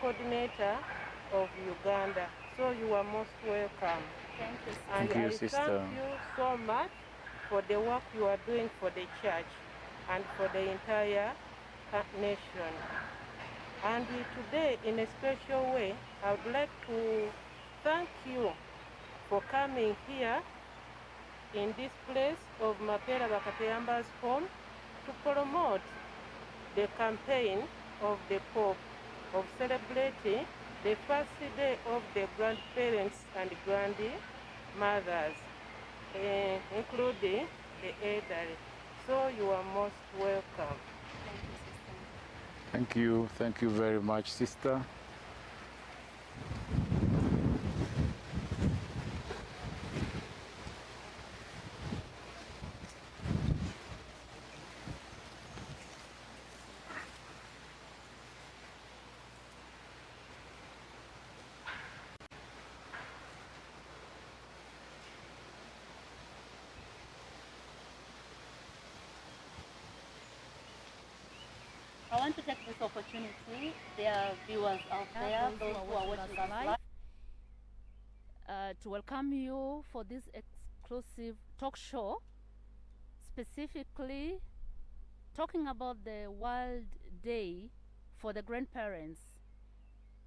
coordinator of Uganda. So you are most welcome. Thank you, sister. And Thank you, I sister. thank you so much for the work you are doing for the church and for the entire nation. And today, in a special way, I would like to thank you for coming here in this place of Mapera Bakateyamba's home to promote the campaign of the Pope of celebrating the first day of the grandparents and grandmothers, including the elderly. So you are most welcome. Thank you. Thank you very much, sister. I want to take this opportunity, there are viewers out there, those who are watching us live, to welcome you for this exclusive talk show, specifically talking about the World Day for the Grandparents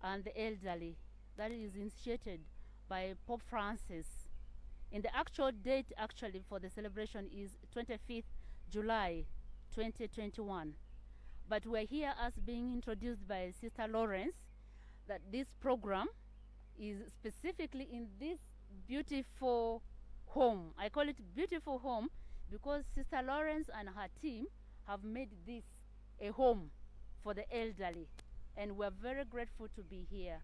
and the Elderly that is initiated by Pope Francis. And the actual date actually for the celebration is 25th July 2021. But we're here as being introduced by Sister Lawrence that this program is specifically in this beautiful home. I call it beautiful home because Sister Lawrence and her team have made this a home for the elderly, and we're very grateful to be here.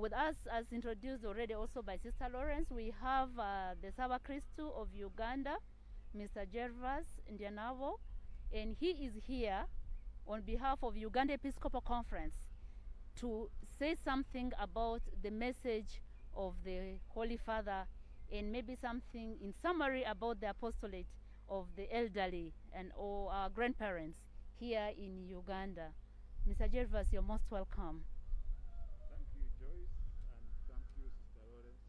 With us, as introduced already also by Sister Lawrence, we have the Saba Christu of Uganda, Mr. Gervas Indianavo, and he is here on behalf of Uganda Episcopal Conference to say something about the message of the Holy Father and maybe something in summary about the apostolate of the elderly and all our grandparents here in Uganda. Mr. Gervas, you're most welcome. Thank you, Joyce, and thank you, Sister Lawrence,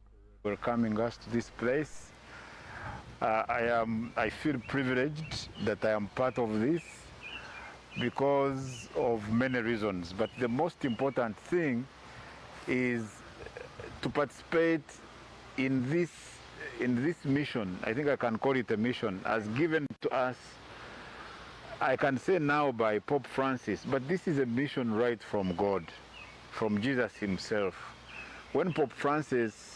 for welcoming us to this place. I feel privileged that I am part of this because of many reasons, but the most important thing is to participate in this mission. I think I can call it a mission as given to us, I can say now, by Pope Francis, but this is a mission right from God, from Jesus himself. When Pope Francis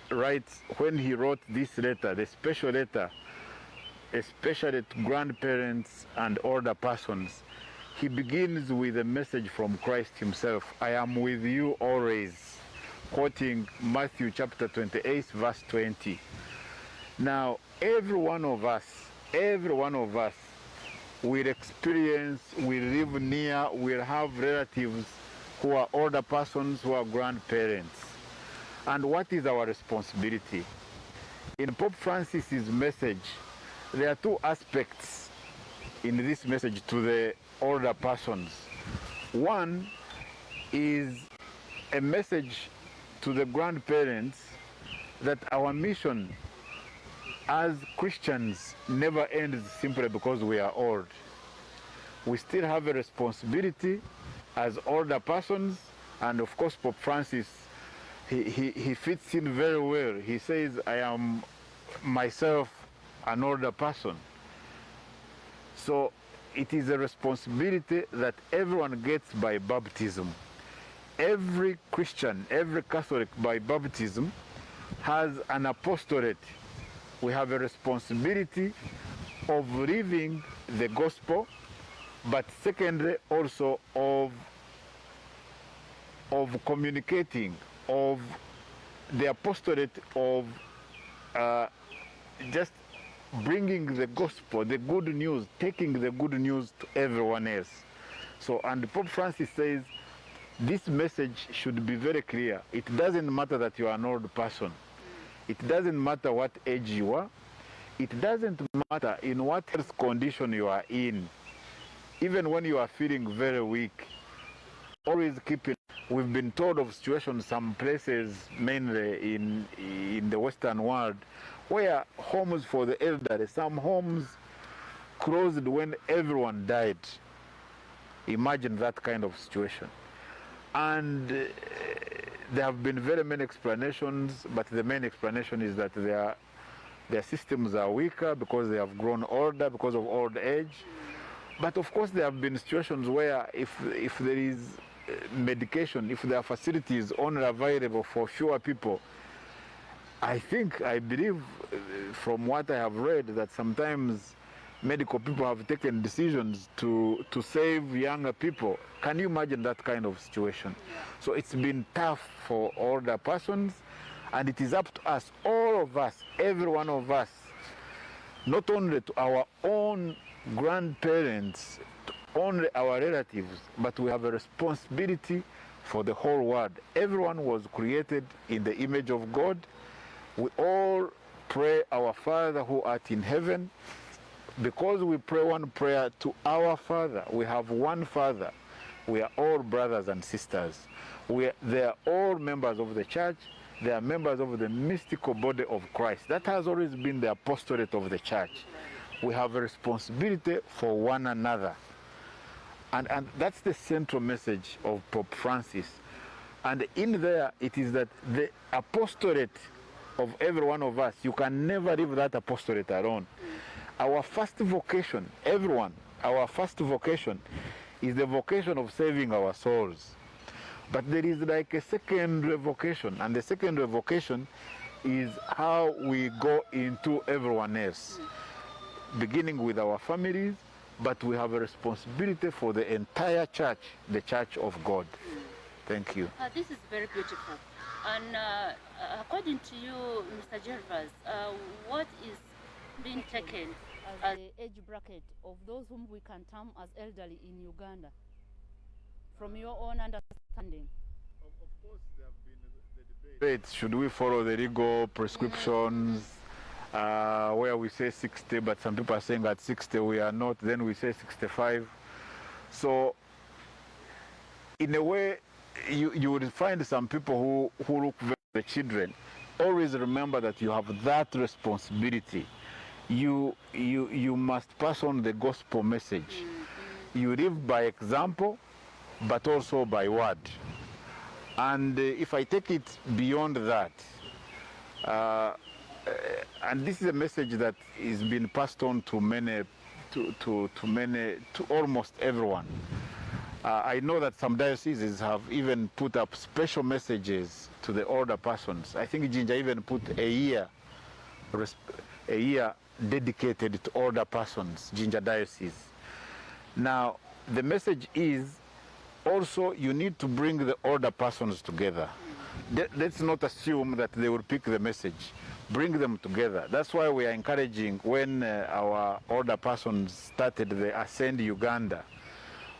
when he wrote this letter, the special letter, especially to grandparents and older persons, he begins with a message from Christ himself. I am with you always, quoting Matthew chapter 28, verse 20. Now, every one of us will experience, will live near, will have relatives who are older persons, who are grandparents. And what is our responsibility? In Pope Francis's message, there are two aspects in this message to the older persons. One is a message to the grandparents that our mission as Christians never ends simply because we are old. We still have a responsibility as older persons, and of course Pope Francis, he fits in very well. He says, I am myself an older person. So it is a responsibility that everyone gets by baptism. Every Christian, every Catholic by baptism has an apostolate. We have a responsibility of living the gospel, but secondly also of communicating, of the apostolate of just bringing the gospel, the good news, taking the good news to everyone else. So, and Pope Francis says, this message should be very clear. It doesn't matter that you are an old person. It doesn't matter what age you are. It doesn't matter in what health condition you are in. Even when you are feeling very weak, always keep it. We've been told of situations, some places, mainly in the Western world, where homes for the elderly, some homes closed when everyone died. Imagine that kind of situation. And there have been very many explanations, but the main explanation is that their systems are weaker because they have grown older, because of old age. But of course there have been situations where if there is medication, if there are facilities only available for fewer people, I believe from what I have read that sometimes medical people have taken decisions to save younger people. Can you imagine that kind of situation? So it's been tough for older persons, and it is up to us, all of us, every one of us, not only to our own grandparents, to only our relatives, but we have a responsibility for the whole world. Everyone was created in the image of God. We all pray, Our Father who art in heaven. Because we pray one prayer to our Father, we have one Father. We are all brothers and sisters. They are all members of the church. They are members of the mystical body of Christ. That has always been the apostolate of the church. We have a responsibility for one another. And that's the central message of Pope Francis. And in there, it is that the apostolate of every one of us, you can never leave that apostolate alone. Our first vocation, everyone, our first vocation is the vocation of saving our souls. But there is like a secondary vocation, and the secondary vocation is how we go into everyone else, beginning with our families, but we have a responsibility for the entire church, the Church of God. Thank you. This is very beautiful. And according to you, Mr. Gervas, what is being taken as the age bracket of those whom we can term as elderly in Uganda, from your own understanding? Of course, there have been the debate. Should we follow the legal prescriptions, where we say 60, but some people are saying at 60 we are not, then we say 65. So, in a way, you will find some people who look very the children. Always remember that you have that responsibility. You must pass on the gospel message. You live by example, but also by word. And if I take it beyond that, and this is a message that is being passed on to many, to almost everyone. I know that some dioceses have even put up special messages to the older persons. I think Jinja even put a year dedicated to older persons, Jinja Diocese. Now, the message is also you need to bring the older persons together. Let's not assume that they will pick the message. bring them together. That's why we are encouraging, when our older persons started the Ascend Uganda,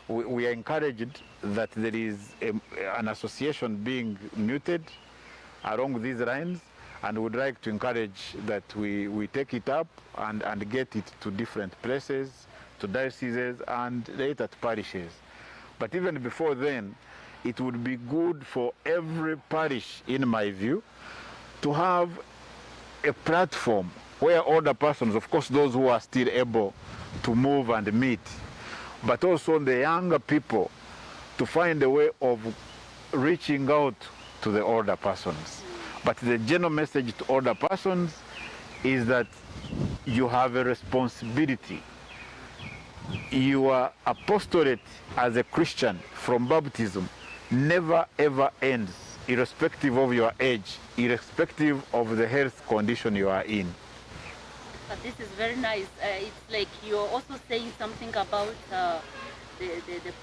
we are encouraged that there is an association being muted along these lines, and would like to encourage that we take it up and get it to different places, to dioceses and later to parishes. But even before then, it would be good for every parish, in my view, to have a platform where older persons, of course those who are still able to move and meet, but also the younger people, to find a way of reaching out to the older persons. But the general message to older persons is that you have a responsibility. Your apostolate as a Christian from baptism never ever ends, irrespective of your age, irrespective of the health condition you are in. But this is very nice. It's like you're also saying something about the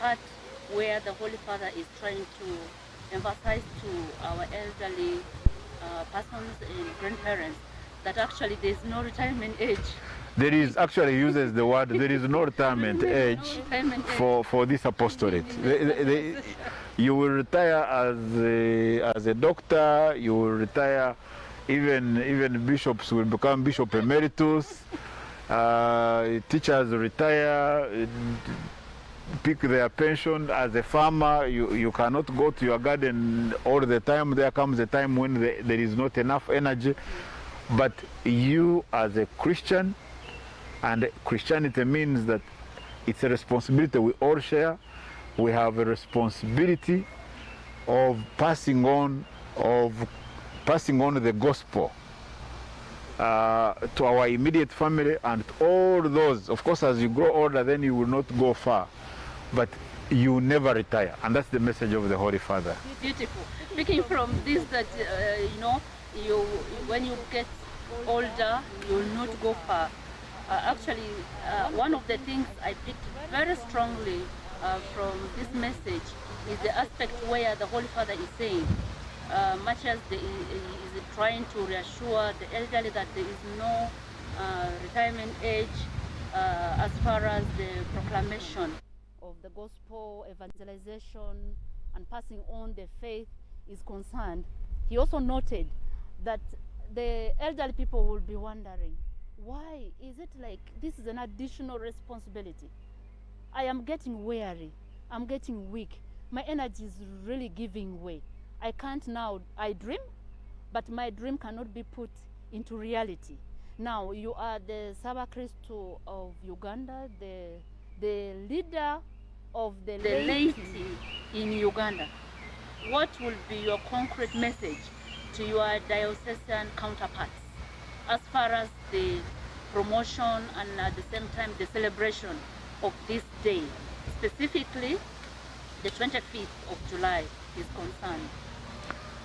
part where the Holy Father is trying to emphasize to our elderly persons and grandparents that actually there's no retirement age. There is, actually uses the word, there is no retirement age for this apostolate. You will retire as a doctor, you will retire, even bishops will become bishop emeritus, teachers retire, pick their pension. As a farmer, you cannot go to your garden all the time. There comes a time when there is not enough energy. But you as a Christian, and Christianity means that it's a responsibility we all share. We have a responsibility of passing on the gospel to our immediate family and all those. Of course, as you grow older, then you will not go far, but you never retire, and that's the message of the Holy Father. Beautiful. Speaking from this, that when you get older, you will not go far. Actually, one of the things I picked very strongly from this message is the aspect where the Holy Father is saying, much as he is trying to reassure the elderly that there is no retirement age as far as the proclamation of the gospel, evangelization, and passing on the faith is concerned. He also noted that the elderly people will be wondering, why is it like this is an additional responsibility? I am getting weary, I'm getting weak, my energy is really giving way. I can't now, I dream, but my dream cannot be put into reality. Now you are the Saba Kristo of Uganda, the leader of the laity in Uganda. What will be your concrete message to your diocesan counterparts as far as the promotion and at the same time the celebration of this day, specifically the 25th of July is concerned?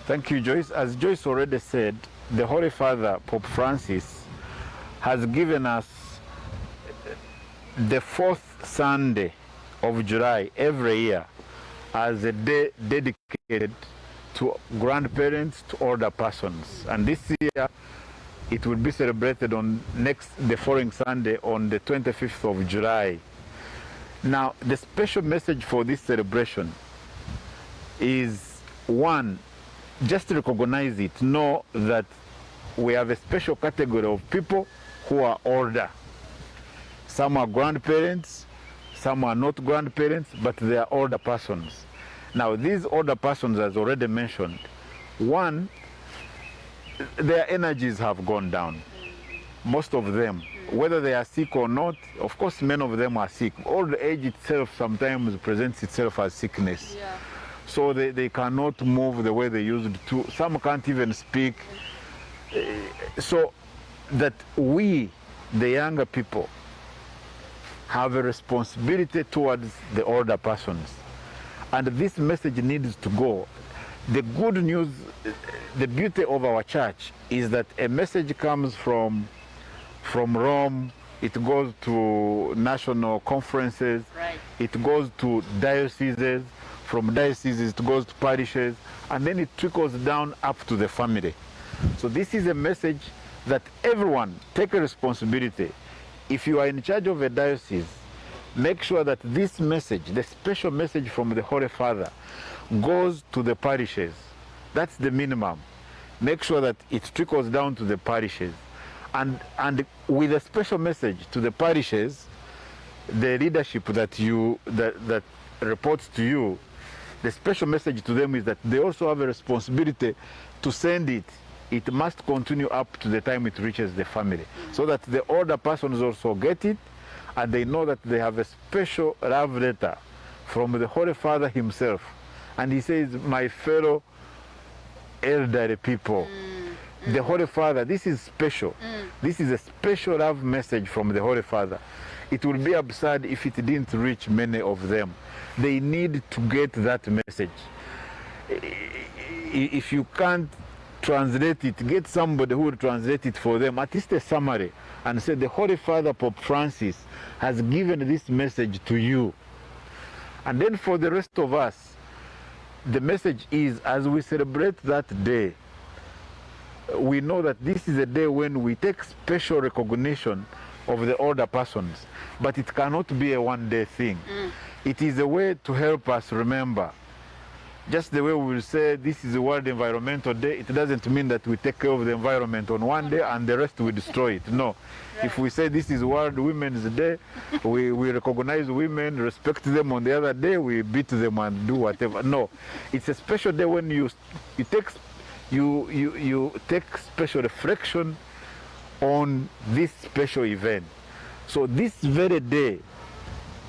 Thank you, Joyce. As Joyce already said, the Holy Father, Pope Francis, has given us the fourth Sunday of July every year as a day dedicated to grandparents, to older persons. And this year, it will be celebrated on the following Sunday on the 25th of July. Now, the special message for this celebration is, one, just recognize it, know that we have a special category of people who are older. Some are grandparents, some are not grandparents, but they are older persons. Now, these older persons, as already mentioned, one, their energies have gone down. Most of them, whether they are sick or not, of course, many of them are sick. Old age itself sometimes presents itself as sickness. Yeah. So they cannot move the way they used to. Some can't even speak. So that we, the younger people, have a responsibility towards the older persons. And this message needs to go. The good news, the beauty of our church is that a message comes from Rome, it goes to national conferences, Right. it goes to dioceses, from dioceses it goes to parishes, and then it trickles down up to the family. So this is a message that everyone take a responsibility. If you are in charge of a diocese, make sure that this message, the special message from the Holy Father, goes to the parishes. That's the minimum. Make sure that it trickles down to the parishes. And with a special message to the parishes, the leadership that reports to you, the special message to them is that they also have a responsibility to send it. It must continue up to the time it reaches the family, so that the older persons also get it, and they know that they have a special love letter from the Holy Father himself. And he says, my fellow elderly people, the Holy Father, this is special. This is a special love message from the Holy Father. It would be absurd if it didn't reach many of them. They need to get that message. If you can't translate it, get somebody who will translate it for them, at least a summary, and say the Holy Father Pope Francis has given this message to you. And then for the rest of us, the message is, as we celebrate that day, we know that this is a day when we take special recognition of the older persons, but it cannot be a one-day thing. It is a way to help us remember. Just the way we will say this is the World Environmental Day, it doesn't mean that we take care of the environment on one day and the rest we destroy it. No. Right. If we say this is World Women's Day, we recognize women, respect them. On the other day, we beat them and do whatever. No. It's a special day when you take special reflection on this special event. So this very day,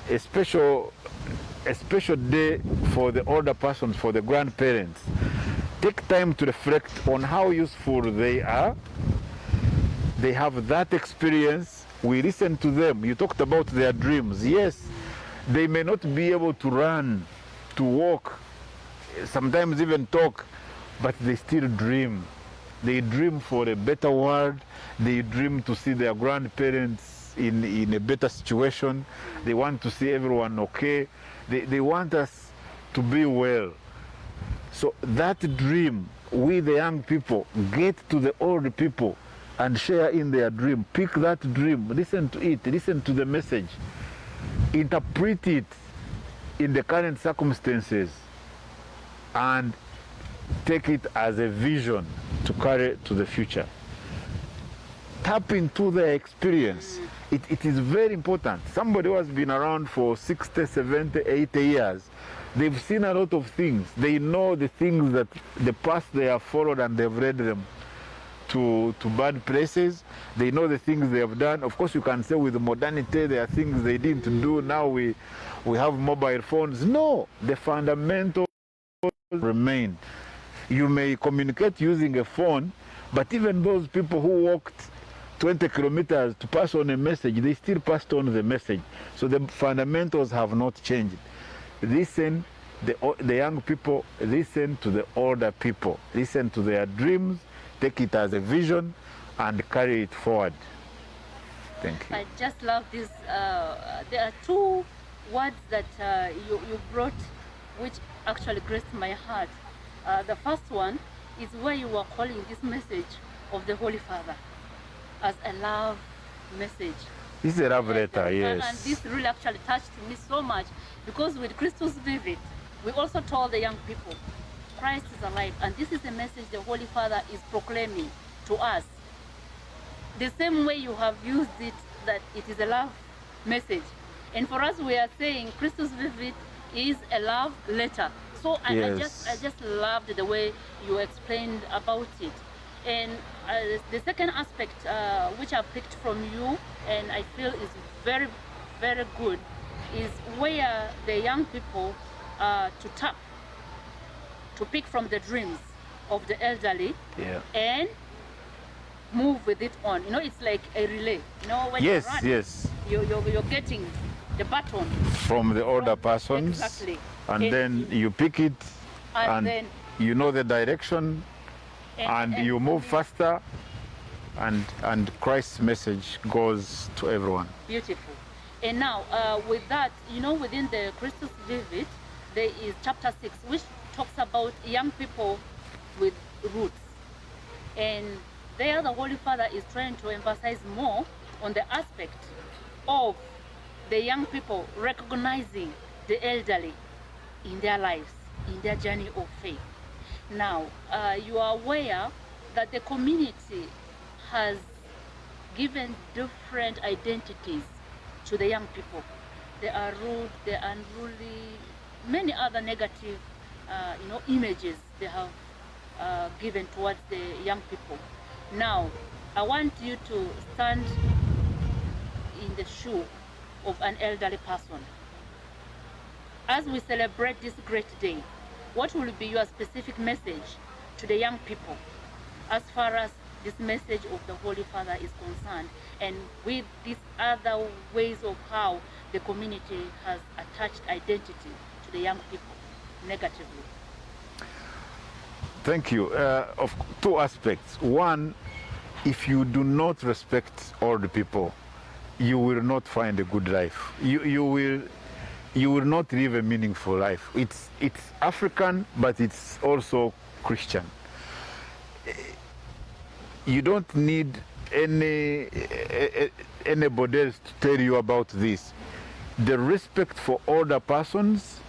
a special day for the older persons, for the grandparents, take time to reflect on how useful they are. They have that experience. We listen to them. You talked about their dreams. Yes, they may not be able to run, to walk, sometimes even talk, but they still dream. They dream for a better world. They dream to see their grandparents in a better situation. They want to see everyone okay. They want us to be well. So that dream, we the young people, get to the old people and share in their dream. Pick that dream, listen to it, listen to the message, interpret it in the current circumstances, and take it as a vision to carry to the future. Tap into their experience. It is very important. Somebody who has been around for 60, 70, 80 years, they've seen a lot of things. They know the things that the path they have followed, and they've led them to bad places. They know the things they have done. Of course, you can say with modernity, there are things they didn't do. Now we have mobile phones. No, the fundamentals remain. You may communicate using a phone, but even those people who walked 20 kilometers to pass on a message, they still passed on the message. So the fundamentals have not changed. Listen, the young people, listen to the older people. Listen to their dreams, take it as a vision, and carry it forward. Thank you. I just love this. There are two words that you brought, which actually graced my heart. The first one is where you were calling this message of the Holy Father as a love message. This is a love letter, yes. And this really actually touched me so much, because with Christus Vivit, we also told the young people, Christ is alive, and this is the message the Holy Father is proclaiming to us. The same way you have used it, that it is a love message. And for us, we are saying Christus Vivit is a love letter. So yes. I just loved the way you explained about it. And the second aspect, which I picked from you, and I feel is very, very good, is where the young people to tap, to pick from the dreams of the elderly, and move with it on. You know, it's like a relay. You know, when yes, you run, you're getting the baton from the older persons, exactly. And then you pick it, and then you know the direction, and you move faster, and Christ's message goes to everyone. Beautiful. And now, with that, you know, within the Christus Vivit, there is chapter 6, which talks about young people with roots. And there the Holy Father is trying to emphasize more on the aspect of the young people recognizing the elderly in their lives, in their journey of faith. Now, you are aware that the community has given different identities to the young people. They are rude, they are unruly, many other negative images they have given towards the young people. Now, I want you to stand in the shoe of an elderly person. As we celebrate this great day, what will be your specific message to the young people as far as this message of the Holy Father is concerned, and with these other ways of how the community has attached identity to the young people negatively? Thank you. Of two aspects. One, if you do not respect older people, you will not find a good life. You will not live a meaningful life. It's African, but it's also Christian. You don't need anybody else to tell you about this. The respect for older persons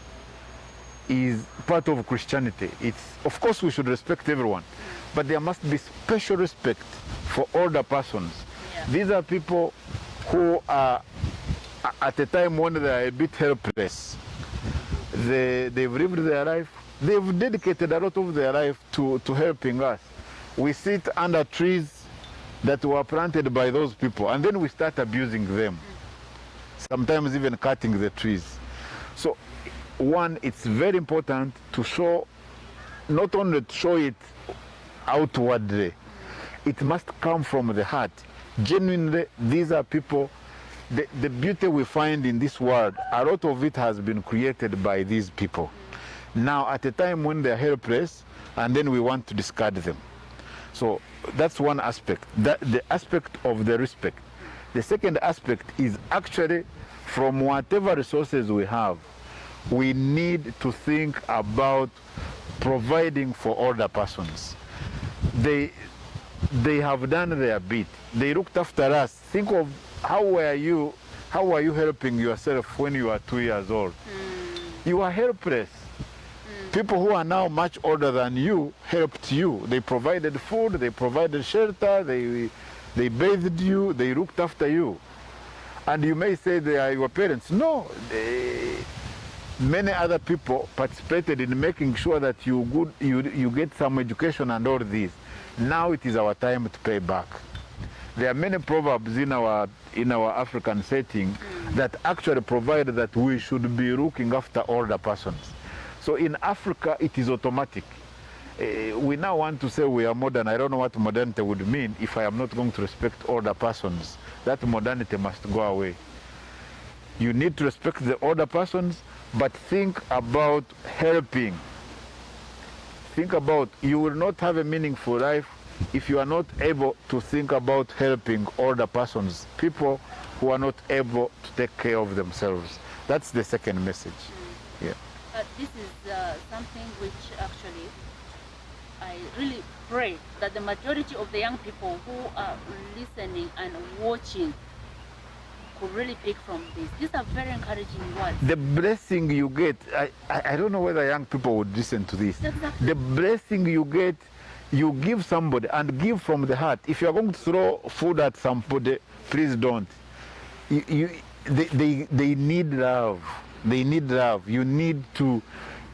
is part of Christianity. Of course we should respect everyone, but there must be special respect for older persons. Yeah. These are people who are at a time when they are a bit helpless. They've lived their life. They've dedicated a lot of their life to helping us. We sit under trees that were planted by those people, and then we start abusing them, sometimes even cutting the trees. So one, it's very important to show, not only to show it outwardly, it must come from the heart. Genuinely, these are people, the beauty we find in this world, a lot of it has been created by these people. Now, at a time when they're helpless, and then we want to discard them. So that's one aspect, the aspect of the respect. The second aspect is actually, from whatever resources we have, we need to think about providing for older persons. They have done their bit. They looked after us. Think of how were you helping yourself when you were 2 years old? You were helpless. People who are now much older than you helped you. They provided food, they provided shelter, they bathed you, they looked after you. And you may say they are your parents. No, many other people participated in making sure that you get some education and all this. Now it is our time to pay back. There are many proverbs in our African setting that actually provide that we should be looking after older persons. So in Africa, it is automatic. We now want to say we are modern. I don't know what modernity would mean if I am not going to respect older persons. That modernity must go away. You need to respect the older persons, but think about helping. Think about, you will not have a meaningful life if you are not able to think about helping older persons, people who are not able to take care of themselves. That's the second message. Yeah. This is something which actually I really pray that the majority of the young people who are listening and watching could really pick from this. These are very encouraging words. The blessing you get, I don't know whether young people would listen to this. Exactly. The blessing you get, you give somebody, and give from the heart. If you are going to throw food at somebody, please don't. They need love. They need love. You need to,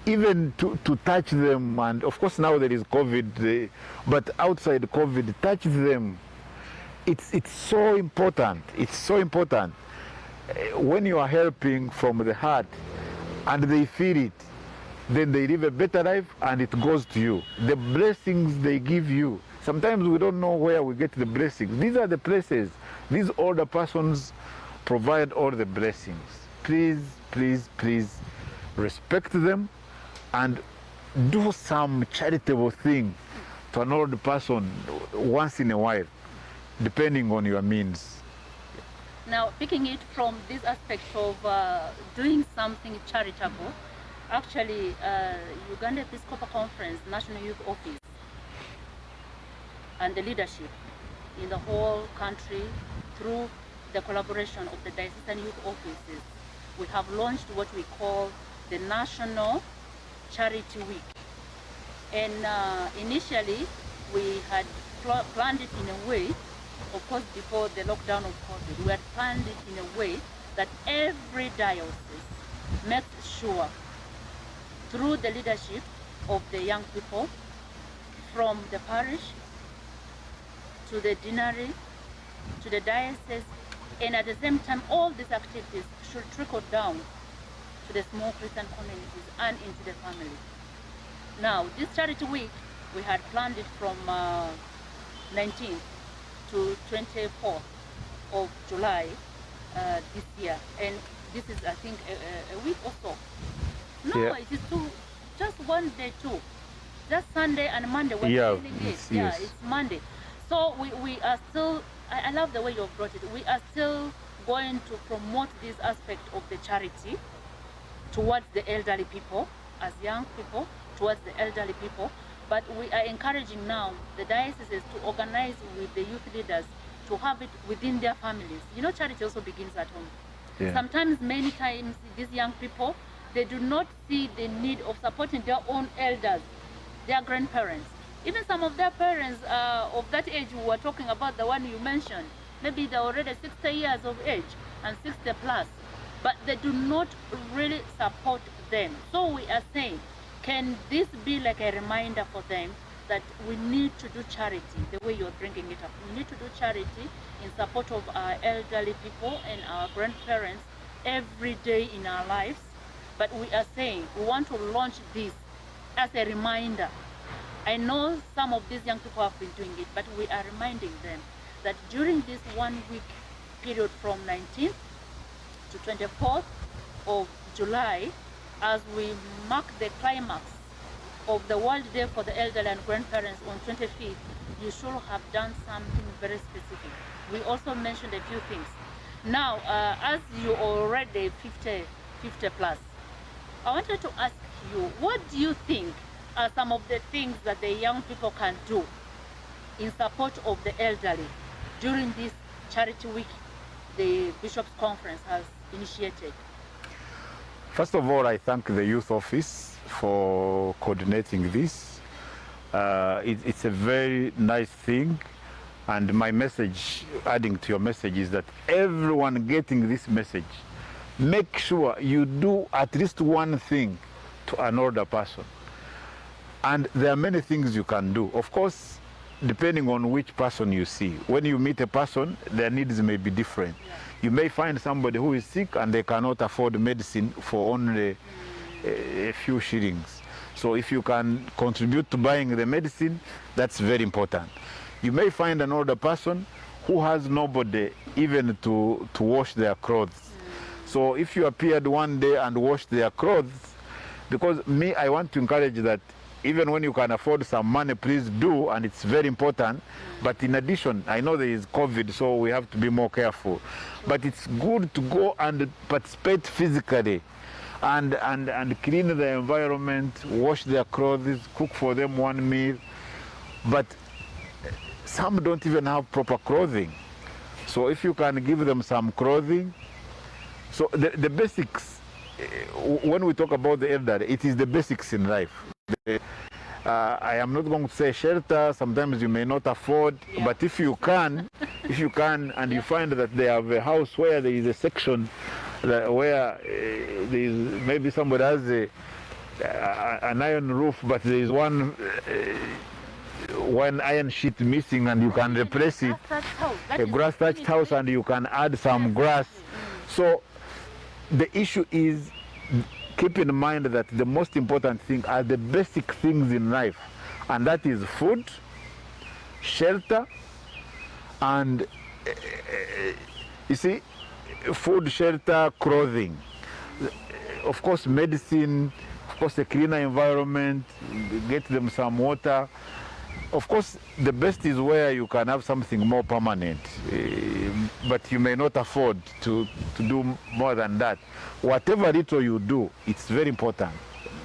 even to touch them. And of course now there is COVID, but outside COVID, touch them. It's so important. It's so important. When you are helping from the heart and they feel it, then they live a better life and it goes to you. The blessings they give you, sometimes we don't know where we get the blessings. These are the places. These older persons provide all the blessings. Please, please, please respect them and do some charitable thing to an old person once in a while, depending on your means. Now, picking it from this aspect of doing something charitable, actually, Uganda Episcopal Conference National Youth Office and the leadership in the whole country through the collaboration of the diocesan youth offices, we have launched what we call the National Charity Week. And initially, we had planned it in a way, of course, before the lockdown of COVID, we had planned it in a way that every diocese makes sure, through the leadership of the young people, from the parish to the deanery to the diocese, and at the same time, all these activities should trickle down to the small Christian communities and into the family. Now, this Charity Week, we had planned it from 19th to 24th of July this year, and this is, I think, a week or so. No, Yeah. it is just one day too. Just Sunday and Monday. We're feeling it. Yes, Yeah, yes. it's Monday. So we are still, I love the way you brought it. We are still going to promote this aspect of the charity towards the elderly people, as young people, towards the elderly people. But we are encouraging now the dioceses to organize with the youth leaders to have it within their families. You know, charity also begins at home. Yeah. Sometimes, many times, these young people, they do not see the need of supporting their own elders, their grandparents. Even some of their parents of that age who were talking about, the one you mentioned, maybe they're already 60 years of age and 60 plus, but they do not really support them. So we are saying, can this be like a reminder for them that we need to do charity the way you're bringing it up? We need to do charity in support of our elderly people and our grandparents every day in our lives. But we are saying we want to launch this as a reminder. I know some of these young people have been doing it, but we are reminding them that during this 1 week period from 19th to 24th of July, as we mark the climax of the World Day for the Elderly and Grandparents on 25th, you should have done something very specific. We also mentioned a few things. Now, as you already 50 plus, I wanted to ask you, what do you think are some of the things that the young people can do in support of the elderly during this Charity Week the Bishops' Conference has initiated? First of all, I thank the youth office for coordinating this. It's a very nice thing, and my message, adding to your message, is that everyone getting this message, make sure you do at least one thing to an older person. And there are many things you can do. Of course, depending on which person you see. When you meet a person, their needs may be different. Yeah. You may find somebody who is sick and they cannot afford medicine for only a few shillings. So if you can contribute to buying the medicine, that's very important. You may find an older person who has nobody even to wash their clothes. So if you appeared one day and washed their clothes, because me, I want to encourage that even when you can afford some money, please do, and it's very important. But in addition, I know there is COVID, so we have to be more careful. But it's good to go and participate physically and clean the environment, wash their clothes, cook for them one meal. But some don't even have proper clothing. So if you can give them some clothing, so the basics, when we talk about the elderly, it is the basics in life. I am not going to say shelter, sometimes you may not afford, yeah. But if you can, and you find that they have a house where there is a section where there is, maybe somebody has an iron roof, but there is one iron sheet missing and you can replace it, a grass thatched house, and you can add some grass. So the issue is, keep in mind that the most important thing are the basic things in life, and that is food, shelter, and you see, food, shelter, clothing, of course medicine, of course a cleaner environment, get them some water. Of course, the best is where you can have something more permanent, but you may not afford to do more than that. Whatever little you do, it's very important.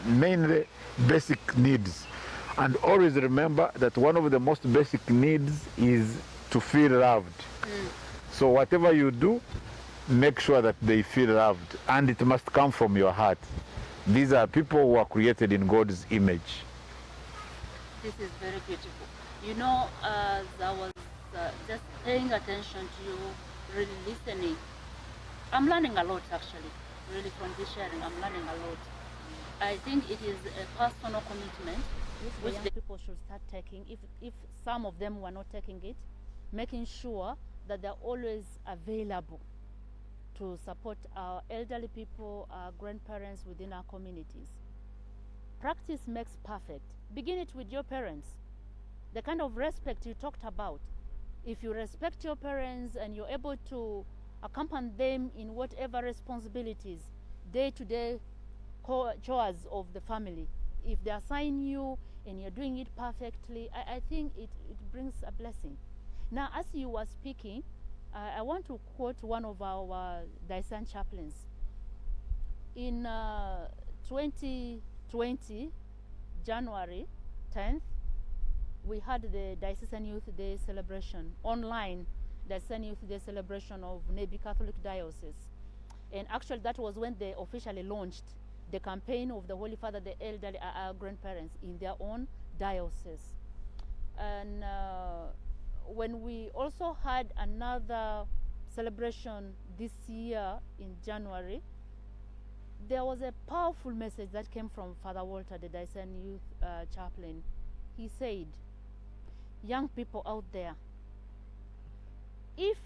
Mainly basic needs. And always remember that one of the most basic needs is to feel loved. So whatever you do, make sure that they feel loved, and it must come from your heart. These are people who are created in God's image. This is very beautiful. You know, as I was just paying attention to you, really listening, I'm learning a lot actually, really from this sharing, I'm learning a lot. I think it is a personal commitment which the young people should start taking, if some of them were not taking it, making sure that they're always available to support our elderly people, our grandparents within our communities. Practice makes perfect. Begin it with your parents. The kind of respect you talked about. If you respect your parents and you're able to accompany them in whatever responsibilities, day-to-day chores of the family, if they assign you and you're doing it perfectly, I think it brings a blessing. Now, as you were speaking, I want to quote one of our diocesan chaplains. In 2020, January 10th, we had the Diocesan Youth Day celebration, online Diocesan Youth Day celebration of Nebi Catholic Diocese. And actually that was when they officially launched the campaign of the Holy Father, the elderly, our grandparents in their own diocese. And when we also had another celebration this year in January, there was a powerful message that came from Father Walter, the Diocesan Youth Chaplain. He said, young people out there, if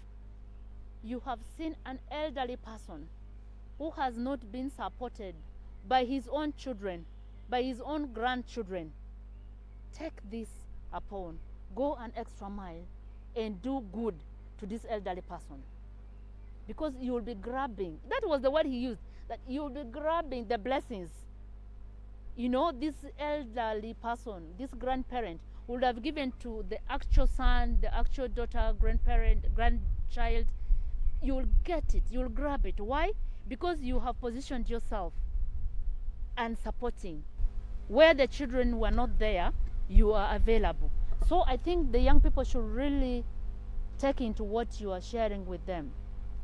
you have seen an elderly person who has not been supported by his own children, by his own grandchildren, take this upon, go an extra mile and do good to this elderly person. Because you will be grabbing, that was the word he used, that you will be grabbing the blessings. You know, this elderly person, this grandparent, would have given to the actual son, the actual daughter, grandparent, grandchild. You will get it, you will grab it. Why? Because you have positioned yourself and supporting. Where the children were not there, you are available. So I think the young people should really take into what you are sharing with them.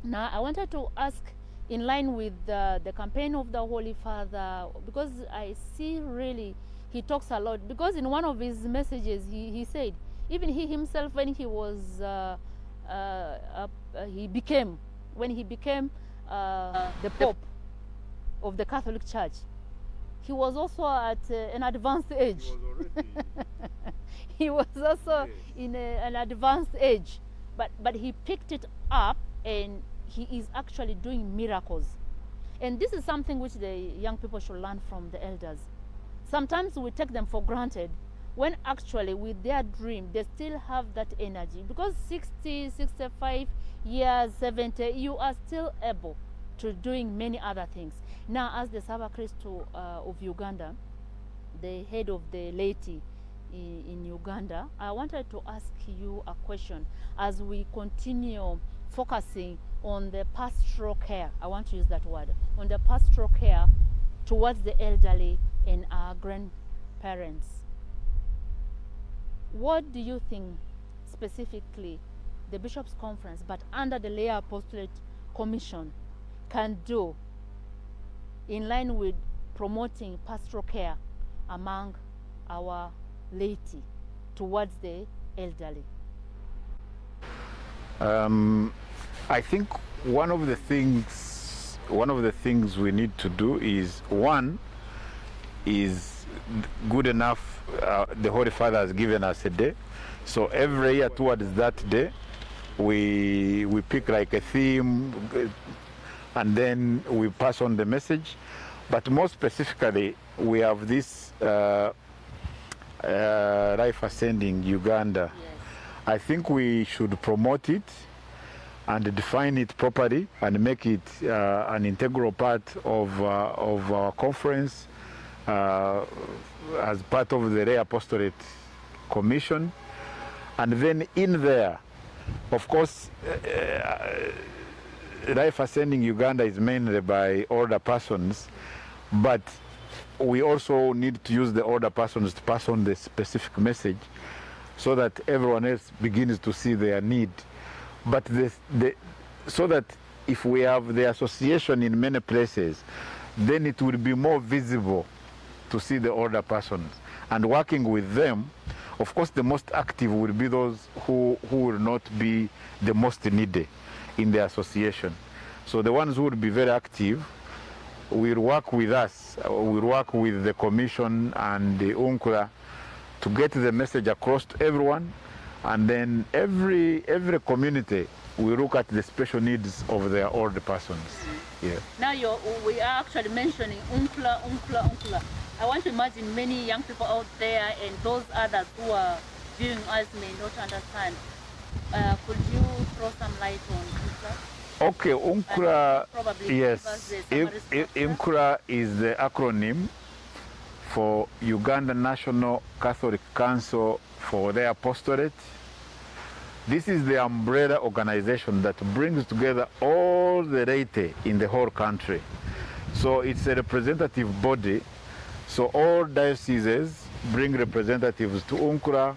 Now, I wanted to ask, in line with the campaign of the Holy Father, because I see really he talks a lot, because in one of his messages he said, even he himself, when he was when he became the Pope of the Catholic Church, he was also at an advanced age. He was also in an advanced age, but he picked it up and he is actually doing miracles. And this is something which the young people should learn from the elders. Sometimes we take them for granted when actually with their dream they still have that energy, because 60, 65 years, 70, you are still able to doing many other things. Now, as the Saba Christo of Uganda, the head of the laity in Uganda, I wanted to ask you a question as we continue focusing on the pastoral care. I want to use that word, on the pastoral care towards the elderly and our grandparents. What do you think specifically the Bishops' Conference, but under the Lay Apostolate Commission, can do in line with promoting pastoral care among our laity towards the elderly? I think one of the things we need to do is, one is good enough. The Holy Father has given us a day, so every year towards that day we pick like a theme and then we pass on the message. But more specifically, we have this Life Ascending Uganda. Yes. I think we should promote it and define it properly and make it an integral part of our conference as part of the Lay Apostolate Commission. And then in there, of course, Life Ascending Uganda is mainly by older persons, but we also need to use the older persons to pass on the specific message so that everyone else begins to see their need. But so that if we have the association in many places, then it will be more visible to see the older persons. And working with them, of course, the most active will be those who will not be the most needy in the association. So the ones who will be very active will work with us, will work with the commission and the UNCLA to get the message across to everyone. And then every community will look at the special needs of their older persons. Yeah. Now we are actually mentioning UNCLA. I want to imagine many young people out there and those others who are viewing us may not understand. Could you throw some light on UNCLA? Okay, UNCLA, yes. UNCLA is the acronym for Uganda National Catholic Council for the Apostolate. This is the umbrella organization that brings together all the laity in the whole country. So it's a representative body. So all dioceses bring representatives to UNCLA.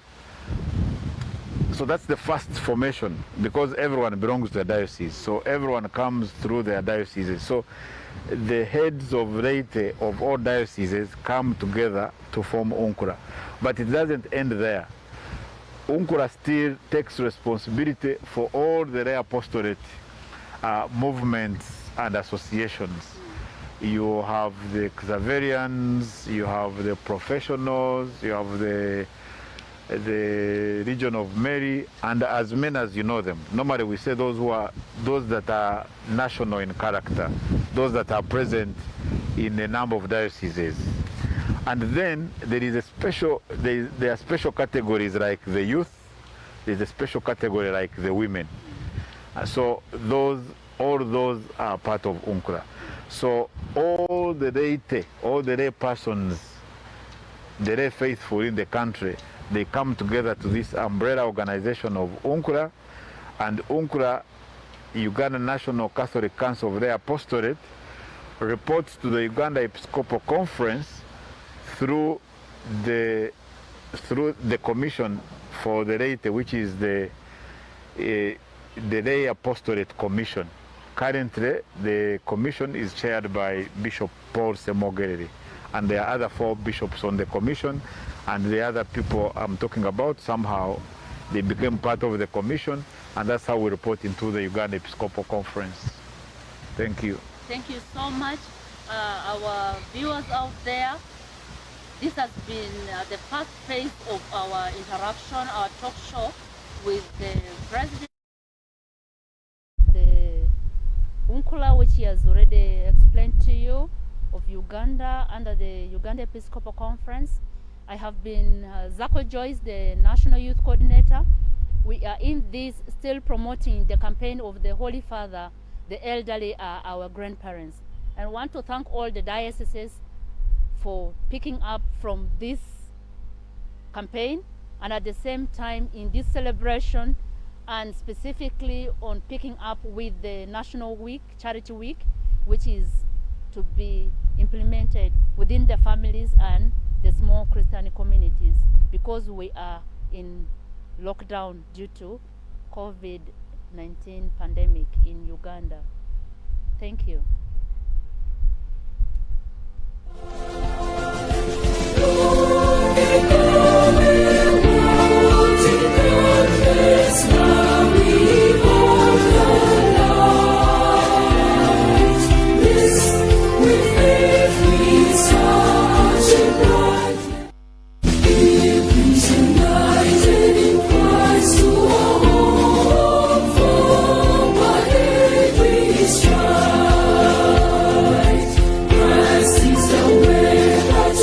So that's the first formation, because everyone belongs to a diocese. So everyone comes through their dioceses. So the heads of laity of all dioceses come together to form UNCLA. But it doesn't end there. UNCLA still takes responsibility for all the lay apostolate movements and associations. You have the Xaverians, you have the professionals, you have the Legion of Mary, and as many as you know them. Normally we say those that are national in character, those that are present in a number of dioceses. And then there are special categories like the youth. There's a special category like the women. So all those are part of UNCLA. So all the laity, all the lay persons, the lay faithful in the country, they come together to this umbrella organization of UNCLA, and UNCLA, Uganda National Catholic Council of the Apostolate, reports to the Uganda Episcopal Conference through the Commission for the Laity, which is the Lay Apostolate Commission. Currently, the commission is chaired by Bishop Paul Semogereri, and there are other 4 bishops on the commission, and the other people I'm talking about, somehow they became part of the commission, and that's how we report into the Uganda Episcopal Conference. Thank you. Thank you so much, our viewers out there. This has been the first phase of our interaction, our talk show with the President the UNCLA, which he has already explained to you, of Uganda under the Uganda Episcopal Conference. I have been Zako Joyce, the National Youth Coordinator. We are in this still promoting the campaign of the Holy Father. The elderly are our grandparents. And I want to thank all the dioceses for picking up from this campaign, and at the same time in this celebration, and specifically on picking up with the National Week, Charity Week, which is to be implemented within the families and the small Christian communities, because we are in lockdown due to COVID-19 pandemic in Uganda. Thank you. Christ is the way that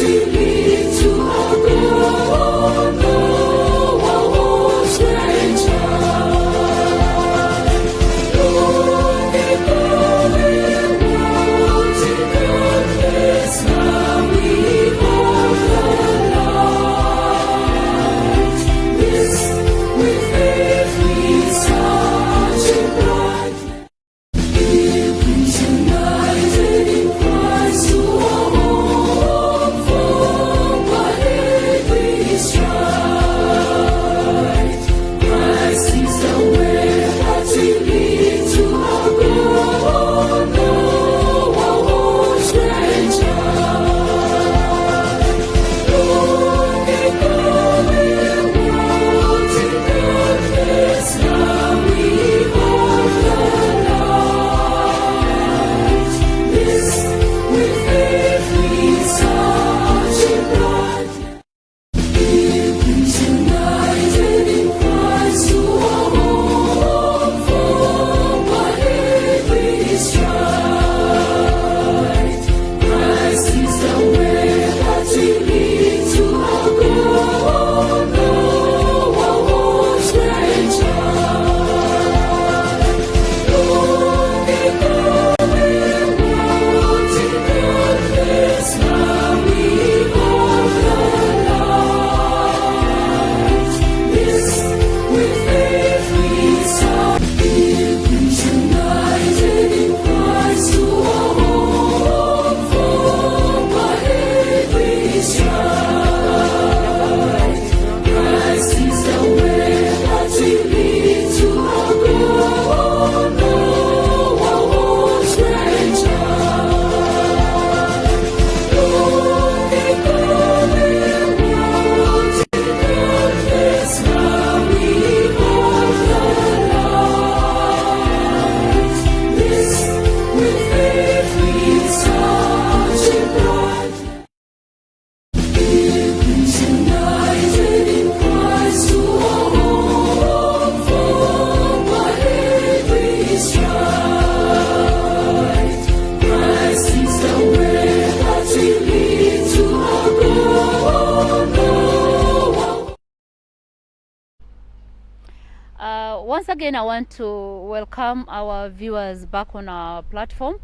Once again, I want to welcome our viewers back on our platform.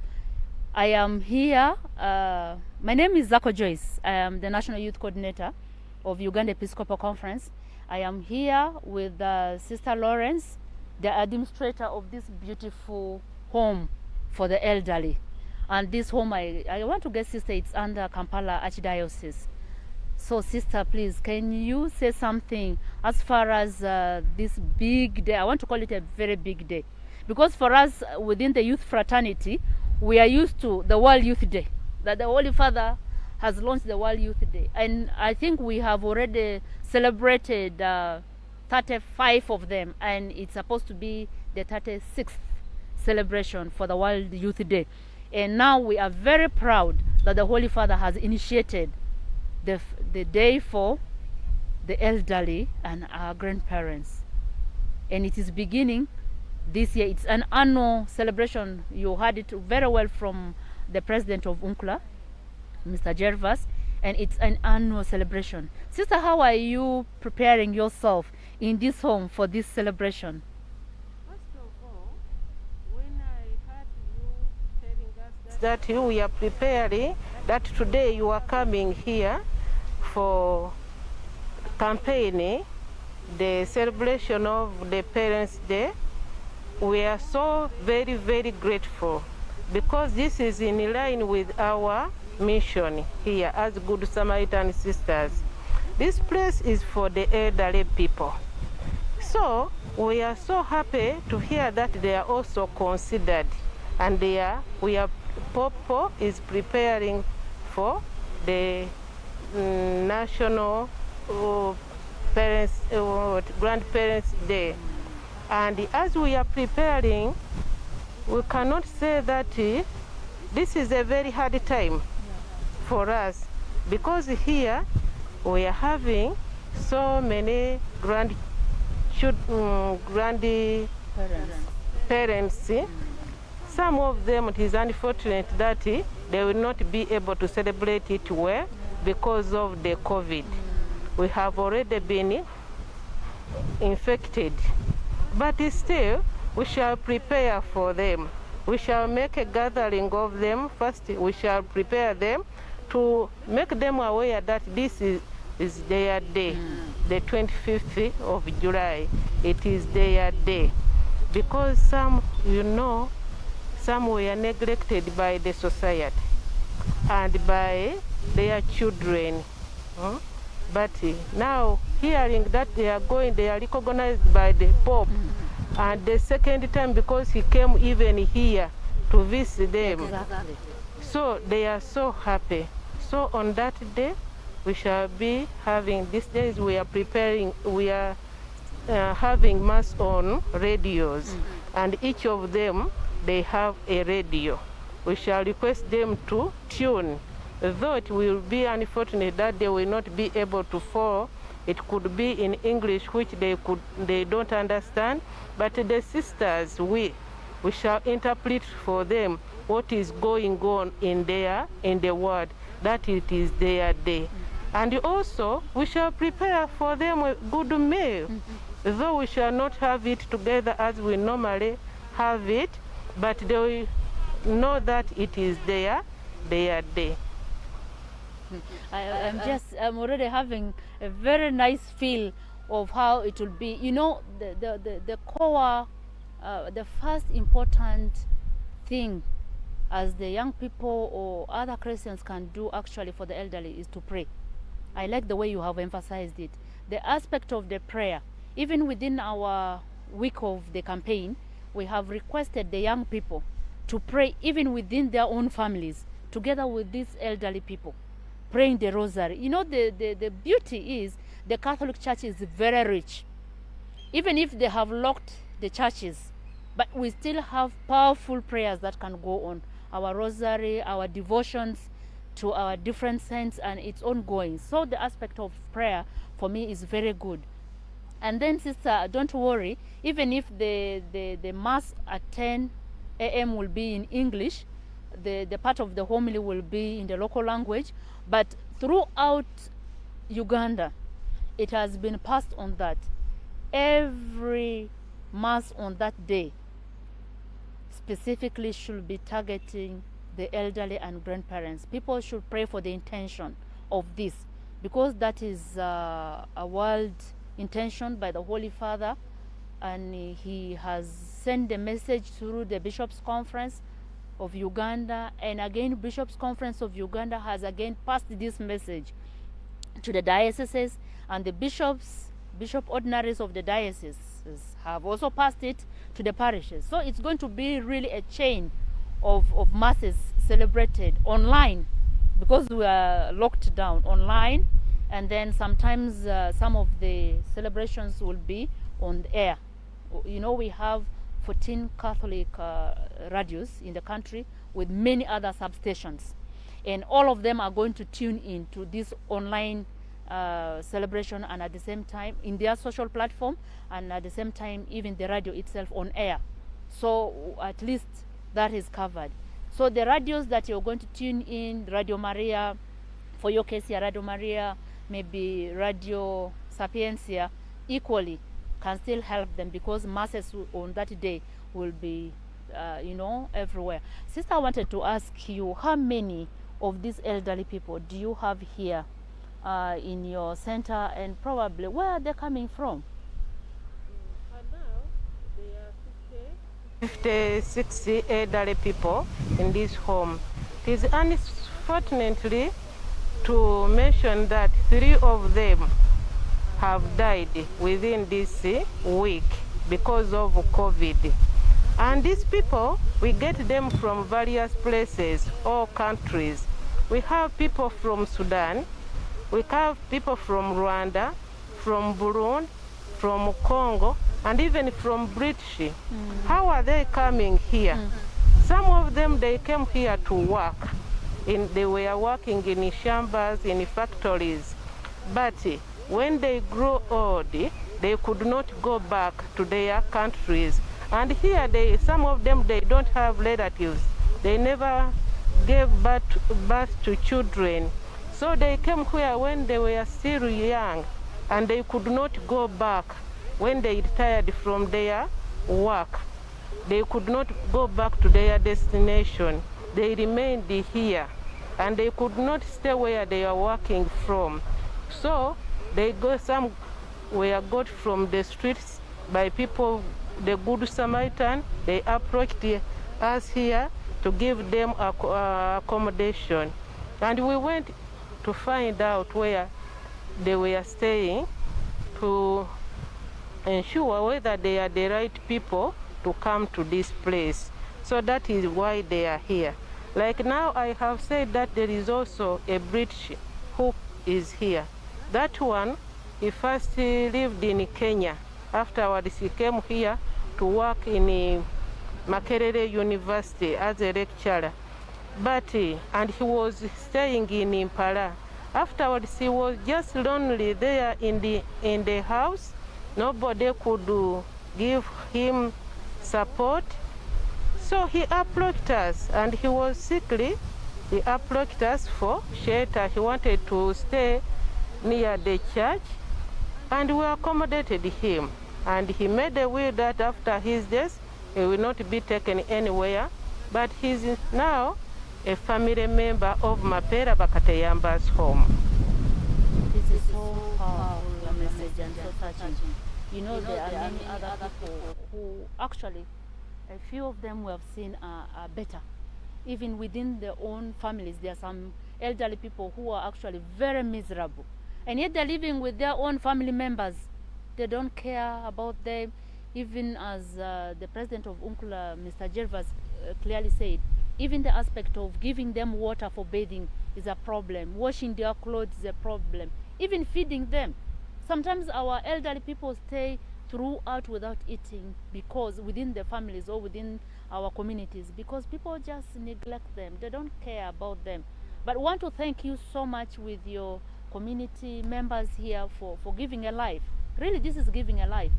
I am here. My name is Zako Joyce. I am the National Youth Coordinator of Uganda Episcopal Conference. I am here with Sister Lawrence, the administrator of this beautiful home for the elderly. And this home, I want to get Sister, it's under Kampala Archdiocese. So Sister, please, can you say something as far as this big day? I want to call it a very big day. Because for us, within the youth fraternity, we are used to the World Youth Day, that the Holy Father has launched the World Youth Day. And I think we have already celebrated 35 of them, and it's supposed to be the 36th celebration for the World Youth Day. And now we are very proud that the Holy Father has initiated the day for the elderly and our grandparents. And it is beginning this year. It's an annual celebration. You heard it very well from the president of UNCLA, Mr. Gervas, and it's an annual celebration. Sister, how are you preparing yourself in this home for this celebration? First of all, when I heard you telling us that we are preparing, that today you are coming here for campaigning the celebration of the Parents' Day, we are so very, very grateful, because this is in line with our mission here as Good Samaritan Sisters. This place is for the elderly people. So we are so happy to hear that they are also considered, and Popo is preparing for the National Grandparents' Day. And as we are preparing, we cannot say that this is a very hard time for us, because here we are having so many grandparents. Some of them, it is unfortunate that they will not be able to celebrate it well because of the COVID. We have already been infected. But still, we shall prepare for them. We shall make a gathering of them. First, we shall prepare them to make them aware that this is their day, the 25th of July. It is their day. Because some were neglected by the society and by their children. But now, hearing that they are recognized by the Pope, and the second time because he came even here to visit them. Exactly. So they are so happy. So on that day, we shall be having, these days we are preparing, we are having mass on radios, and each of them, they have a radio. We shall request them to tune. Though it will be unfortunate that they will not be able to follow, it could be in English, which they don't understand, but the sisters, we shall interpret for them what is going on in the world, that it is their day. And also, we shall prepare for them a good meal, though we shall not have it together as we normally have it, but they will know that it is their day. I'm already having a very nice feel of how it will be. You know, the core, the first important thing as the young people or other Christians can do actually for the elderly is to pray. I like the way you have emphasized it. The aspect of the prayer, even within our week of the campaign, we have requested the young people to pray even within their own families, together with these elderly people, praying the rosary. You know, the beauty is the Catholic Church is very rich. Even if they have locked the churches, but we still have powerful prayers that can go on. Our rosary, our devotions to our different saints, and it's ongoing. So the aspect of prayer for me is very good. And then, sister, don't worry, even if the mass at 10 a.m. will be in English, the part of the homily will be in the local language, but throughout Uganda, it has been passed on that every mass on that day specifically should be targeting the elderly and grandparents. People should pray for the intention of this, because that is a world intention by the Holy Father, and he has sent the message through the Bishops' Conference of Uganda, and again Bishops' Conference of Uganda has again passed this message to the dioceses, and the bishop ordinaries of the dioceses have also passed it to the parishes. So it's going to be really a chain of masses celebrated online, because we are locked down online, and then sometimes some of the celebrations will be on the air. You know, we have 14 Catholic radios in the country with many other substations, and all of them are going to tune in to this online celebration, and at the same time in their social platform, and at the same time even the radio itself on air. So at least that is covered. So the radios that you're going to tune in, Radio Maria, for your case here, Radio Maria, maybe Radio Sapiencia, equally can still help them, because masses on that day will be you know, everywhere. Sister, I wanted to ask you, how many of these elderly people do you have here in your center, and probably where are they coming from? For now, there are 60 elderly people in this home. It is unfortunately to mention that 3 of them have died within this week because of COVID. And these people, we get them from various places or countries. We have people from Sudan, we have people from Rwanda, from Burundi, from Congo, and even from British. How are they coming here? Some of them, they came here to work. They were working in chambers, in factories. But when they grow old, they could not go back to their countries. And here, some of them, they don't have relatives. They never gave birth to children. So they came here when they were still young, and they could not go back when they retired from their work. They could not go back to their destination. They remained here, and they could not stay where they are working from. So some were got from the streets by people, the Good Samaritan. They approached us here to give them accommodation. And we went to find out where they were staying, to ensure whether they are the right people to come to this place. So that is why they are here. Like now, I have said that there is also a British who is here. That one, he first lived in Kenya. Afterwards, he came here to work in Makerere University as a lecturer. And he was staying in Impala. Afterwards, he was just lonely there in the house. Nobody could give him support. So he approached us, and he was sickly. He approached us for shelter. He wanted to stay near the church, and we accommodated him. And he made a will that after his death, he will not be taken anywhere, but he's now a family member of Mapera Bakateyamba's home. This is so powerful, a message, and so touching. You know, there are many other people who actually, a few of them we have seen are better. Even within their own families, there are some elderly people who are actually very miserable. And yet they're living with their own family members. They don't care about them. Even as the president of UNCLA, Mr. Gervas, clearly said, even the aspect of giving them water for bathing is a problem. Washing their clothes is a problem. Even feeding them. Sometimes our elderly people stay throughout without eating, because within the families or within our communities, because people just neglect them. They don't care about them. But I want to thank you so much with your community members here for giving a life. Really, this is giving a life.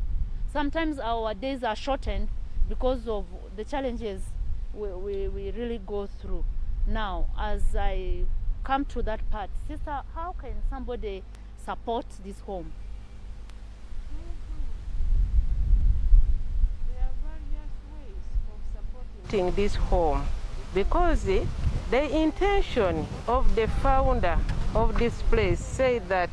Sometimes our days are shortened because of the challenges we really go through. Now, as I come to that part, sister, how can somebody support this home? supporting this home because the intention of the founder of this place said that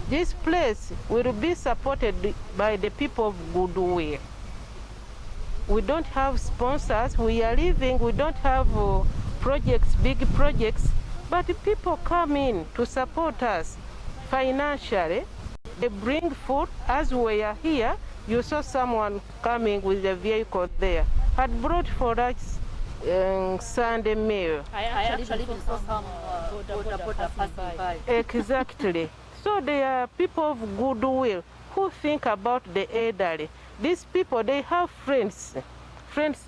this place will be supported by the people of goodwill. We don't have sponsors, we are living, we don't have projects, big projects, but people come in to support us financially. They bring food. As we are here, you saw someone coming with a vehicle there, had brought for us Sunday meal. I actually even saw some border passing by. Exactly. So they are people of goodwill who think about the elderly. These people, they have friends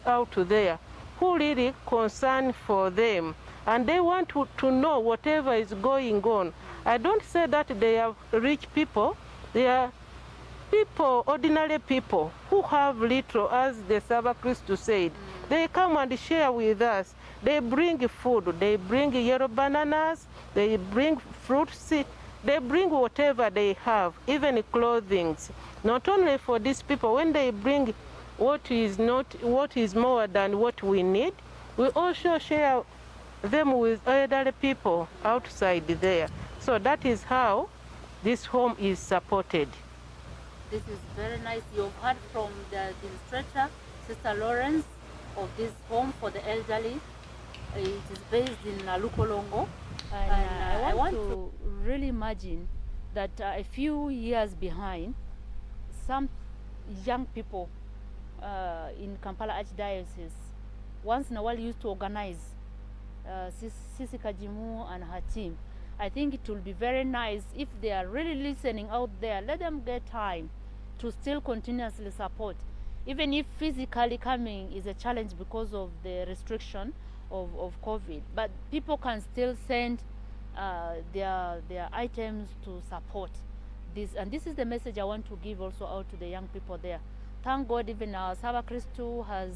out there who really concern for them, and they want to know whatever is going on. I don't say that they are rich people. They are people, ordinary people, who have little, as the Saba Christo said. They come and share with us. They bring food, they bring yellow bananas, they bring fruits, they bring whatever they have, even clothing. Not only for these people, when they bring what is more than what we need, we also share them with elderly people outside there. So that is how this home is supported. This is very nice. You've heard from the administrator, Sister Lawrence, of this home for the elderly. It is based in NALUKOLONGO. And I want to really imagine that a few years behind, some young people in Kampala Archdiocese once in a while used to organize Sisi Kajimu and her team. I think it will be very nice if they are really listening out there. Let them get time to still continuously support, even if physically coming is a challenge because of the restriction of COVID. But people can still send their items to support this, and this is the message I want to give also out to the young people there. Thank God, even our Saba Christo has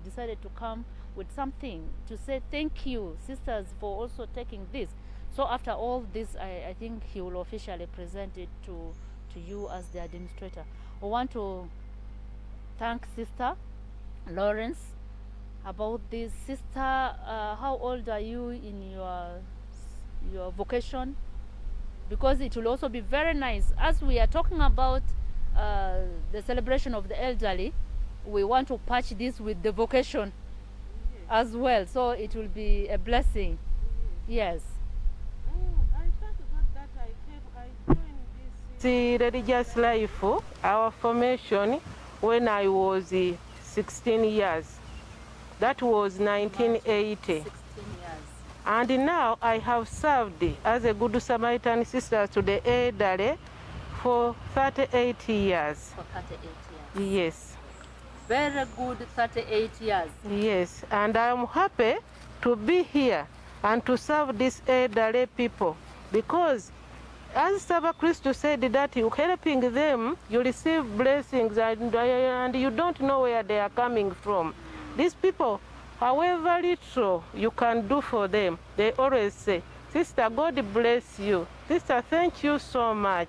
decided to come with something to say thank you, sisters, for also taking this. So after all this, I think he will officially present it to you as the administrator. I want to thank Sister Lawrence about this. Sister, how old are you in your vocation? Because it will also be very nice, as we are talking about the celebration of the elderly, we want to patch this with the vocation as well, so it will be a blessing. Yes. I thank God that I joined this religious life, our formation, when I was 16 years. That was 1980. 16 years. And now I have served as a Good Samaritan sister to the elderly for 38 years. For 38 years. Yes. Very good 38 years. Yes, and I'm happy to be here and to serve these elderly people, because as Saba Christo said that you helping them, you receive blessings, and you don't know where they are coming from. These people, however little you can do for them, they always say, "Sister, God bless you. Sister, thank you so much."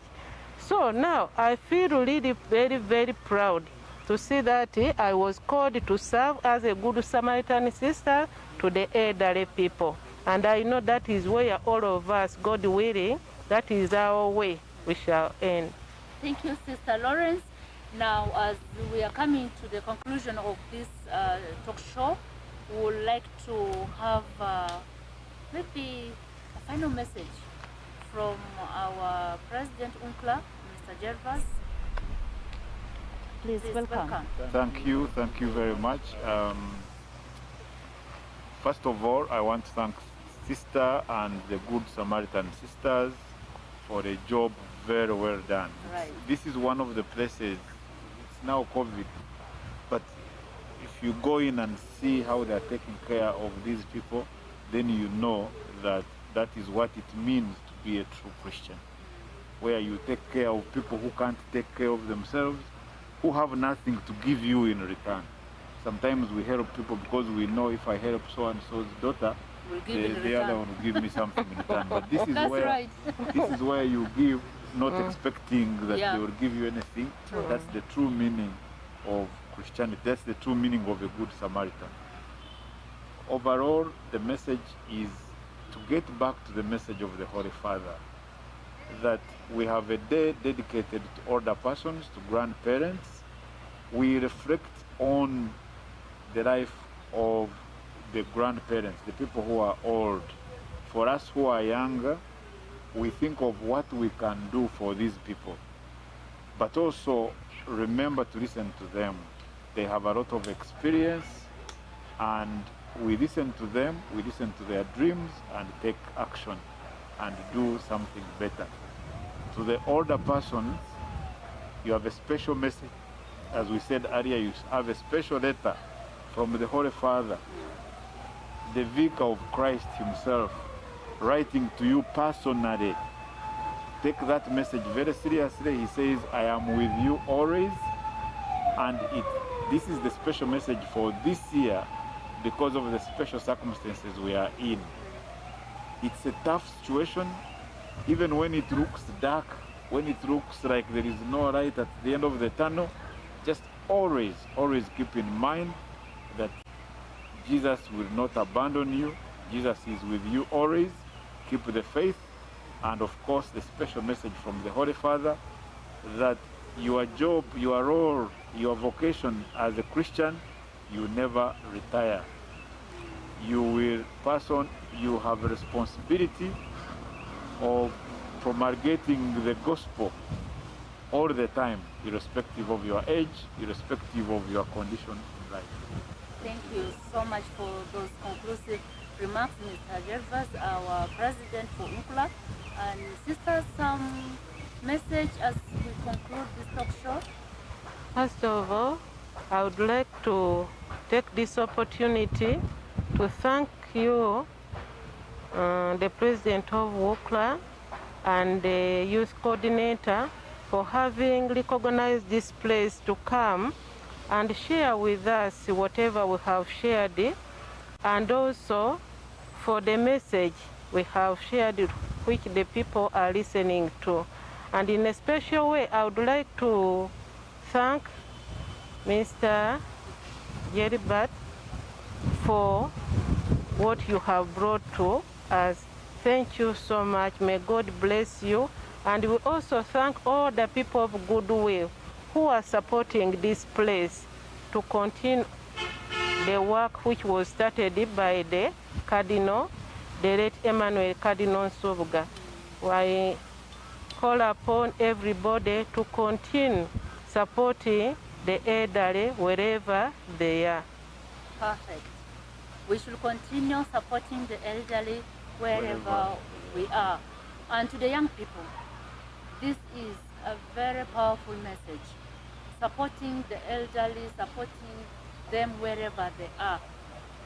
So now I feel really very, very proud to see that I was called to serve as a Good Samaritan sister to the elderly people. And I know that is where all of us, God willing, that is our way we shall end. Thank you, Sister Lawrence. Now, as we are coming to the conclusion of this talk show, we would like to have maybe a final message from our President UNCLA, Mr. Gervas. Please welcome. Thank you very much. First of all, I want to thank Sister and the Good Samaritan sisters for a job very well done. Right. This is one of the places, it's now COVID, but if you go in and see how they are taking care of these people, then you know that that is what it means to be a true Christian, where you take care of people who can't take care of themselves, who have nothing to give you in return. Sometimes we help people because we know if I help so-and-so's daughter, the other one will give me something in return. But this is right. This is where you give, not expecting that Yeah. they will give you anything. True. That's the true meaning of Christianity. That's the true meaning of a Good Samaritan. overall, the message is to get back to the message of the Holy Father, that we have a day dedicated to older persons, to grandparents. We reflect on the life of the grandparents, the people who are old. For us who are younger, we think of what we can do for these people, but also remember to listen to them. They have a lot of experience, and we listen to them, we listen to their dreams, and take action and do something better. To the older persons, you have a special message. As we said earlier, you have a special letter from the Holy Father, the Vicar of Christ himself, writing to you personally. Take that message very seriously. He says, I am with you always. And this is the special message for this year because of the special circumstances we are in. It's a tough situation, even when it looks dark, when it looks like there is no light at the end of the tunnel. Just always keep in mind that Jesus will not abandon you. Jesus is with you always. Keep the faith. And of course, the special message from the Holy Father that your job, your role, your vocation as a Christian, you never retire. You will pass on, you have a responsibility of promulgating the gospel all the time, irrespective of your age, irrespective of your condition in life. Thank you so much for those conclusive remarks, Mr. Gervas, our president for UNCLA. And sisters, some message as we conclude this talk show? First of all, I would like to take this opportunity to thank you, the president of UNCLA and the youth coordinator, for having recognized this place to come and share with us whatever we have shared, and also for the message we have shared which the people are listening to. And in a special way, I would like to thank Mr. Geribert for what you have brought to us. Thank you so much. May God bless you. And we also thank all the people of goodwill who are supporting this place to continue the work which was started by the Cardinal, the late Emmanuel Cardinal Nsubuga. I call upon everybody to continue supporting the elderly wherever they are. Perfect. We should continue supporting the elderly wherever we are. And to the young people, this is a very powerful message. Supporting the elderly, supporting them wherever they are.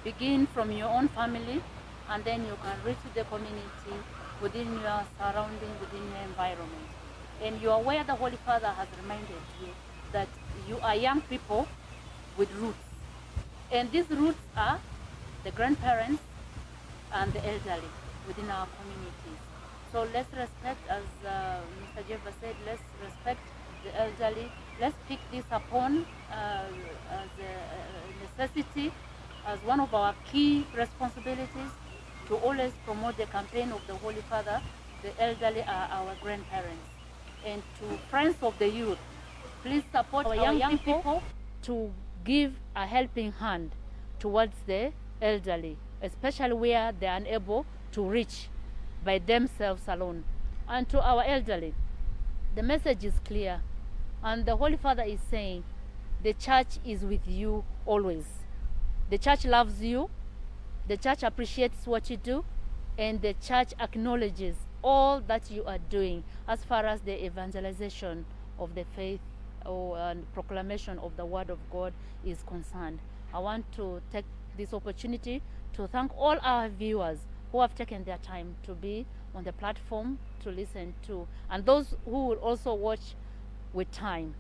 Begin from your own family, and then you can reach the community within your surrounding, within your environment. And you are aware the Holy Father has reminded you that you are young people with roots. And these roots are the grandparents and the elderly within our communities. So let's respect, as Mr. Jeva said, let's respect the elderly. Let's pick this upon as a necessity, as one of our key responsibilities, to always promote the campaign of the Holy Father. The elderly are our grandparents. And to friends of the youth, please support our young people to give a helping hand towards the elderly, especially where they are unable to reach by themselves alone. And to our elderly, the message is clear. And the Holy Father is saying, the church is with you always. The church loves you. The church appreciates what you do. And the church acknowledges all that you are doing as far as the evangelization of the faith and proclamation of the word of God is concerned. I want to take this opportunity to thank all our viewers who have taken their time to be on the platform to listen to, and those who will also watch with time.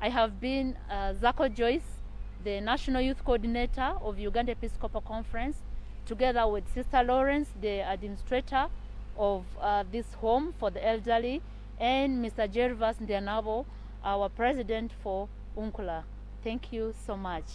I have been Zako Joyce, the National Youth Coordinator of Uganda Episcopal Conference, together with Sister Lawrence, the administrator of this home for the elderly, and Mr. Gervas Ndianabo, our president for UNCLA. Thank you so much.